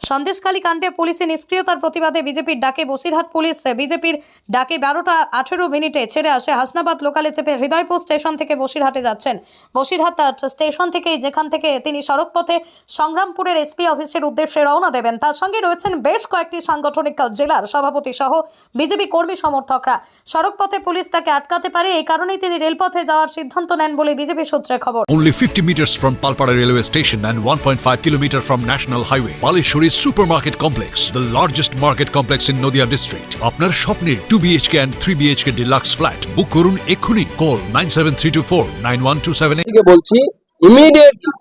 সন্দেশখালী কাণ্ডে পুলিশের নিষ্ক্রিয়তার প্রতিবাদে বিজেপির ডাকে বসিরহাট পুলিশ বিজেপির ডাকে 12:18 ছেড়ে আসে হাসনাবাদ লোকালে চেপে হৃদয়পুর স্টেশন থেকে বসিরহাটে যাচ্ছেন। বসিরহাট স্টেশন থেকেই যেখান থেকে তিনি সড়কপথে সংগ্রামপুরের এসপি অফিসের উদ্দেশ্যে রওনা দেবেন। তার সঙ্গে রয়েছেন বেশ কয়েকটি সাংগঠনিক জেলার সভাপতি সহ বিজেপি কর্মী সমর্থকরা। সড়কপথে পুলিশ তাকে আটকাতে পারে, এই কারণেই তিনি রেলপথে যাওয়ার সিদ্ধান্ত নেন বলে বিজেপি সূত্রে খবর। Only 50 meters from Palpara railway station and 1.5 kilometer from National Highway, Palishuri Supermarket Complex, the largest market complex in Nadia district. আপনার স্বপ্নের 2 BHK and 3 BHK deluxe flat বুক করুন এক্ষুনি। কল 9732491278 থেকে বলছি ইমিডিয়েটলি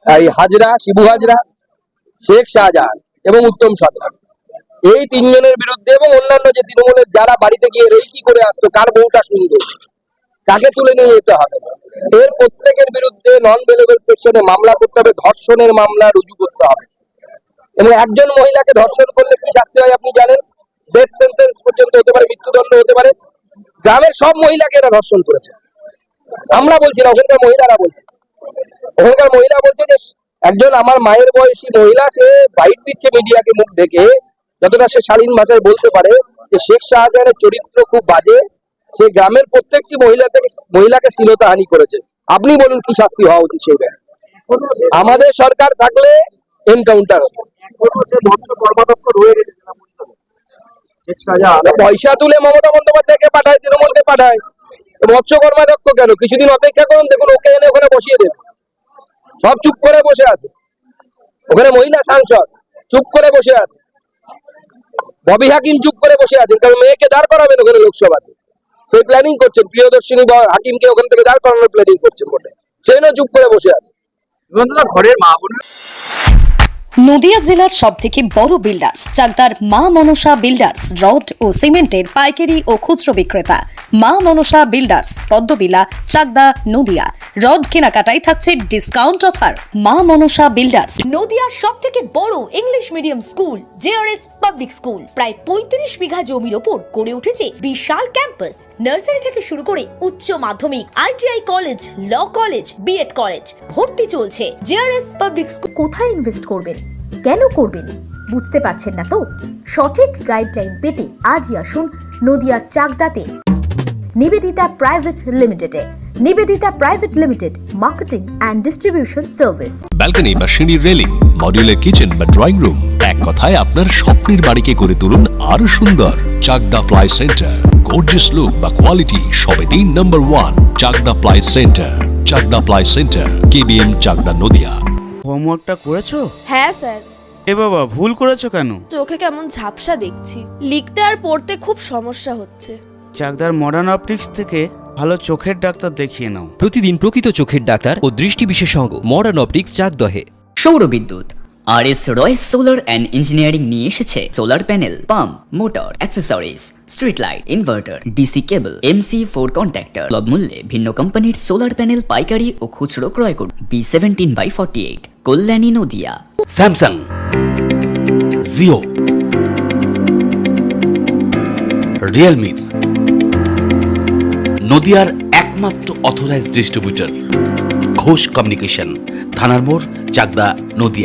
এই হাজরা, শিবু হাজরা, শেখ শাহজাহান এবং উত্তম সরকার, এই তিনজনের বিরুদ্ধে এবং অন্যান্য যে তৃণমূলের যারা বাড়িতে গিয়ে রেকি করে আসতো, কার বউটা সুন্দর, তাকে তুলে নিয়ে যেতে হবে। এর প্রত্যেকের বিরুদ্ধে নন বেলেবল সেকশনে মামলা করতে হবে, ধর্ষণের মামলা রুজু করতে হবে। এবং একজন মহিলাকে ধর্ষণ করলে কি শাস্তি হয় আপনি জানেন? ডেথ সেন্টেন্স পর্যন্ত হতে পারে, মৃত্যুদণ্ড হতে পারে। গ্রামের সব মহিলাকে এরা ধর্ষণ করেছে। আমরা বলছি না, ওখানকার মহিলারা বলছে। ওখানকার মহিলা বলছে যে একজন আমার মায়ের বয়সী মহিলা, সে বাইট দিচ্ছে মিডিয়াকে মুখ ঢেকে, যতটা সে শালীন ভাষায় বলতে পারে যে শেখ শাহজাহানের চরিত্র খুব বাজে, সে গ্রামের প্রত্যেকটি মহিলাকে শ্লীলতাহানি করেছে। আপনি বলুন কি শাস্তি হওয়া উচিত সেই ব্যাপারে? আমাদের সরকার থাকলে এনকাউন্টার হতো। পয়সা তুলে মমতা বন্দ্যোপাধ্যায়কে পাঠায়, তৃণমূলকে পাঠায়। মৎস্য কর্মাধ্যক্ষ কেন? কিছুদিন অপেক্ষা করুন, দেখুন ওকে এনে ওখানে বসিয়ে দেবে। সব চুপ করে বসে আছে। ওখানে মহিলা সাংসদ চুপ করে বসে আছে, ববি হাকিম চুপ করে বসে আছেন, কারণ মেয়েকে দাঁড় করাবেন ওখানে লোকসভাতে। সেই প্ল্যানিং করছেন, প্রিয়দর্শিনী হাকিমকে ওখান থেকে দাঁড় করানোর প্ল্যানিং করছেন বটে, সেই জন্য চুপ করে বসে আছে। ঘরের মা বোনের নদিয়া জেলার সবথেকে বড় বিল্ডার্স চাকদার মা মনসা বিল্ডার্স, রড ও সিমেন্টের পাইকারি ও খুচরো বিক্রেতা। মা মনসা বিল্ডার্স, পদ্মবিলা, চাকদা, নদিয়া। রড কেনাকাটায় থাকছে ডিসকাউন্ট অফার। মা মনসা বিল্ডার্স। নদিয়ার সবথেকে বড় English medium school JRS public school, প্রায় 35 বিঘা জমির ওপর গড়ে উঠেছে বিশাল ক্যাম্পাস। নার্সারি থেকে শুরু করে উচ্চ মাধ্যমিক, ITI college, law college, BEd college, ভর্তি চলছে। JRS public school. কোথায় ইনভেস্ট করবেন, কেন করবেন বুঝতে পারছেন না তো? সঠিক গাইডলাইন পেতে আজই আসুন নদিয়ার চাকদাতে নিবেদিতা প্রাইভেট লিমিটেডে। Nivedita private limited, marketing and distribution service. Balcony বা সিঁড়ির রেলিং, মডিউলার কিচেন বা ড্রয়িং রুম, এক কথায় আপনার স্বপ্নের বাড়িকে করে তুলুন আরো সুন্দর। Chakdah ply centre, gorgeous look বা কোয়ালিটি সবেতেই number 1। Chakdah ply centre, Chakdah ply centre, KBM, Chakdah, Nadia. হোমওয়ার্কটা করেছো? হ্যাঁ স্যার। এ বাবা, ভুল করেছো কেন? চোখে কেমন ঝাপসা দেখছি, লিখতে আর পড়তে খুব সমস্যা হচ্ছে। চাকদার মডার্ন অপটিক্স থেকে ভালো চোখের ডাক্তার দেখিয়ে নাও। প্রতিদিন প্রকৃত চোখের ডাক্তার ও দৃষ্টি বিশেষজ্ঞ মডার্ন অপটিক্স চাকদহে। সৌর বিদ্যুৎ RS Roy solar and engineering নিয়ে এসেছে solar panel, pump, motor, accessories, street light, inverter, DC কেবল, MC4 কন্ট্যাক্টর। সুলভ মূল্যে ভিন্ন কোম্পানির সোলার প্যানেল পাইকারি ও খুচরো ক্রয় করুন। B17/48, Kalyani, Nadia. Samsung, Jio, Realme, নদিয়ার একমাত্র অথরাইজড ডিস্ট্রিবিউটর ঘোষ কমিউনিকেশন, থানার মোড়, চাকদা, নদিয়া।